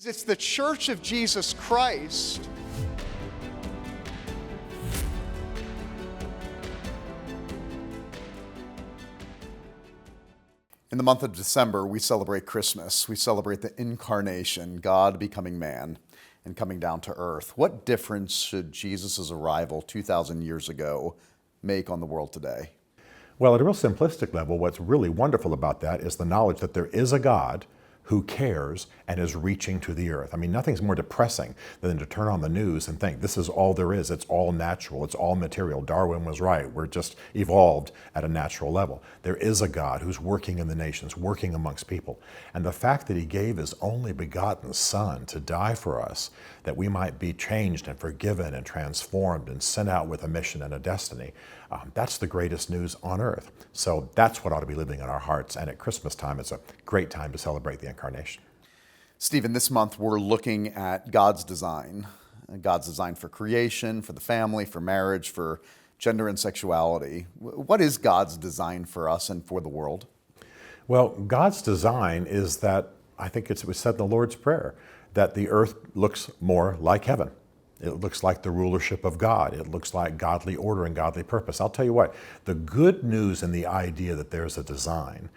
It's the Church of Jesus Christ. In the month of December, we celebrate Christmas. We celebrate the incarnation, God becoming man and coming down to earth. What difference should Jesus' arrival 2,000 years ago make on the world today? Well, at a real simplistic level, what's really wonderful about that is the knowledge that there is a God who cares and is reaching to the earth. I mean, nothing's more depressing than to turn on the news and think this is all there is. It's all natural. It's all material. Darwin was right. We're just evolved at a natural level. There is a God who's working in the nations, working amongst people. And the fact that he gave his only begotten Son to die for us, that we might be changed and forgiven and transformed and sent out with a mission and a destiny, that's the greatest news on earth. So that's what ought to be living in our hearts. And at Christmas time, it's a great time to celebrate the incarnation. Stephen, this month we're looking at God's design for creation, for the family, for marriage, for gender and sexuality. What is God's design for us and for the world? Well, God's design is that, I think it was said in the Lord's Prayer, that the earth looks more like heaven. It looks like the rulership of God. It looks like godly order and godly purpose. I'll tell you what, the good news in the idea that there's a design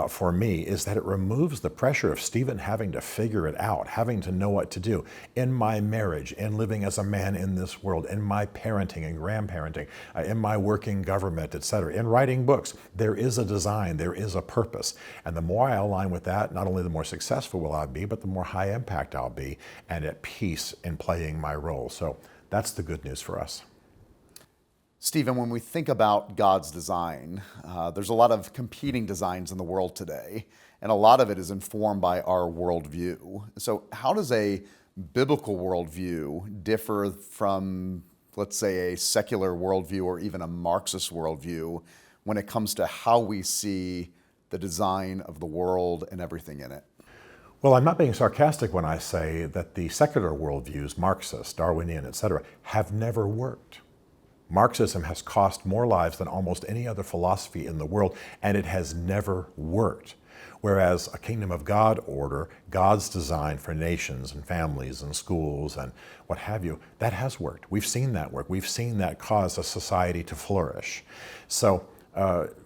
for me is that it removes the pressure of Stephen having to figure it out, having to know what to do in my marriage, in living as a man in this world, in my parenting and grandparenting, in my work in government, etc., in writing books. There is a design, there is a purpose. And the more I align with that, not only the more successful will I be, but the more high impact I'll be and at peace in playing my role. So that's the good news for us. Stephen, when we think about God's design, there's a lot of competing designs in the world today, and a lot of it is informed by our worldview. So how does a biblical worldview differ from, let's say, a secular worldview or even a Marxist worldview when it comes to how we see the design of the world and everything in it? Well, I'm not being sarcastic when I say that the secular worldviews, Marxist, Darwinian, etc., have never worked. Marxism has cost more lives than almost any other philosophy in the world, and it has never worked. Whereas a kingdom of God order, God's design for nations and families and schools and what have you, that has worked. We've seen that work. We've seen that cause a society to flourish. So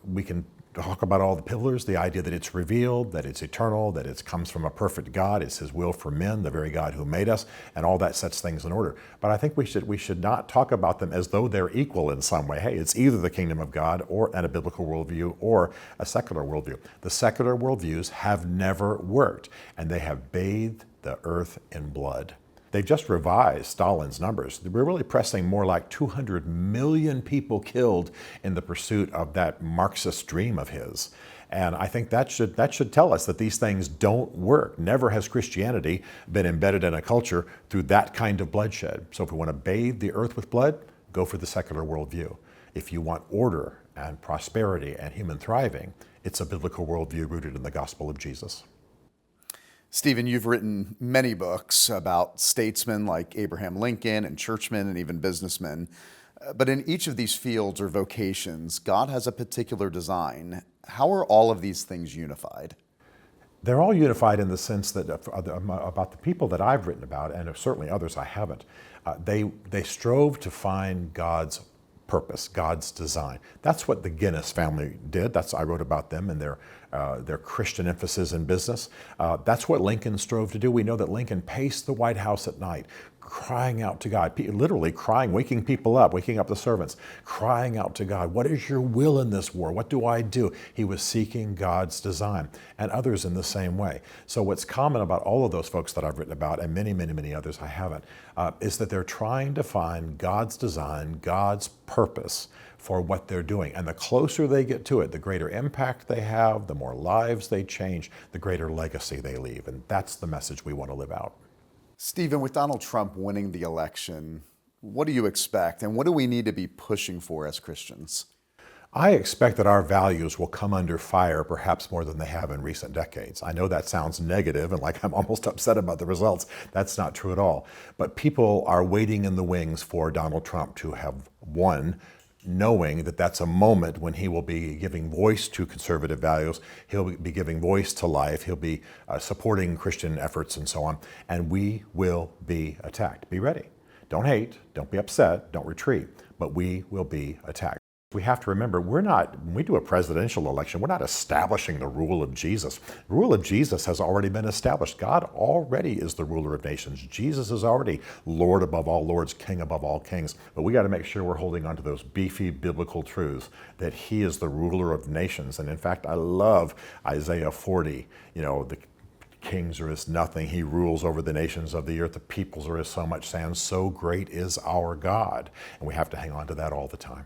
we can talk about all the pillars, the idea that it's revealed, that it's eternal, that it comes from a perfect God, it's his will for men, the very God who made us, and all that sets things in order. But I think we should not talk about them as though they're equal in some way. Hey, it's either the kingdom of God and a biblical worldview or a secular worldview. The secular worldviews have never worked, and they have bathed the earth in blood. They've just revised Stalin's numbers. We're really pressing more like 200 million people killed in the pursuit of that Marxist dream of his. And I think that should tell us that these things don't work. Never has Christianity been embedded in a culture through that kind of bloodshed. So if we want to bathe the earth with blood, go for the secular worldview. If you want order and prosperity and human thriving, it's a biblical worldview rooted in the gospel of Jesus. Stephen, you've written many books about statesmen like Abraham Lincoln and churchmen and even businessmen. But in each of these fields or vocations, God has a particular design. How are all of these things unified? They're all unified in the sense that about the people that I've written about, and certainly others I haven't, they strove to find God's purpose, God's design. That's what the Guinness family did. I wrote about them and their Christian emphasis in business. That's what Lincoln strove to do. We know that Lincoln paced the White House at night, crying out to God, literally crying, waking people up, waking up the servants, crying out to God, what is your will in this war? What do I do? He was seeking God's design, and others in the same way. So what's common about all of those folks that I've written about, and many, many, many others I haven't, is that they're trying to find God's design, God's purpose for what they're doing. And the closer they get to it, the greater impact they have, the more lives they change, the greater legacy they leave. And that's the message we want to live out. Stephen, with Donald Trump winning the election, what do you expect and what do we need to be pushing for as Christians? I expect that our values will come under fire perhaps more than they have in recent decades. I know that sounds negative and like I'm almost upset about the results. That's not true at all. But people are waiting in the wings for Donald Trump to have won knowing that that's a moment when he will be giving voice to conservative values, he'll be giving voice to life, he'll be supporting Christian efforts and so on, and we will be attacked. Be ready. Don't hate, don't be upset, don't retreat, but we will be attacked. We have to remember, when we do a presidential election, we're not establishing the rule of Jesus. The rule of Jesus has already been established. God already is the ruler of nations. Jesus is already Lord above all lords, King above all kings. But we got to make sure we're holding on to those beefy biblical truths that he is the ruler of nations. And in fact, I love Isaiah 40, the kings are as nothing. He rules over the nations of the earth. The peoples are as so much sand. So great is our God. And we have to hang on to that all the time.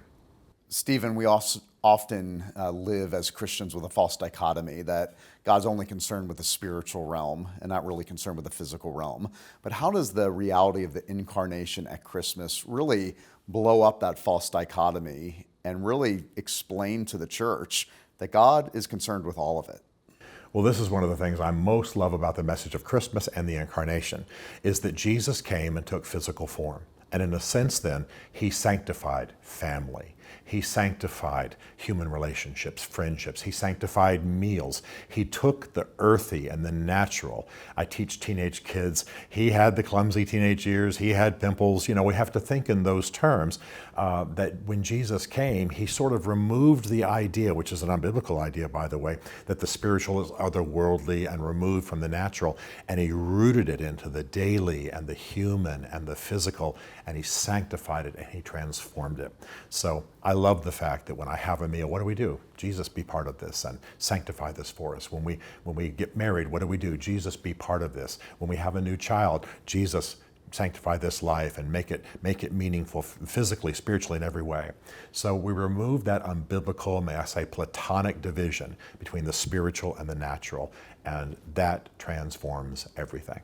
Stephen, we also often live as Christians with a false dichotomy that God's only concerned with the spiritual realm and not really concerned with the physical realm. But how does the reality of the incarnation at Christmas really blow up that false dichotomy and really explain to the church that God is concerned with all of it? Well, this is one of the things I most love about the message of Christmas and the incarnation, is that Jesus came and took physical form. And in a sense then, he sanctified family. He sanctified human relationships, friendships. He sanctified meals. He took the earthy and the natural. I teach teenage kids. He had the clumsy teenage years. He had pimples. We have to think in those terms that when Jesus came, he sort of removed the idea, which is an unbiblical idea, by the way, that the spiritual is otherworldly and removed from the natural, and he rooted it into the daily and the human and the physical, and he sanctified it and he transformed it. So I love the fact that when I have a meal, what do? Jesus, be part of this and sanctify this for us. When we get married, what do? Jesus, be part of this. When we have a new child, Jesus, sanctify this life and make it meaningful physically, spiritually, in every way. So we remove that unbiblical, may I say, platonic division between the spiritual and the natural, and that transforms everything.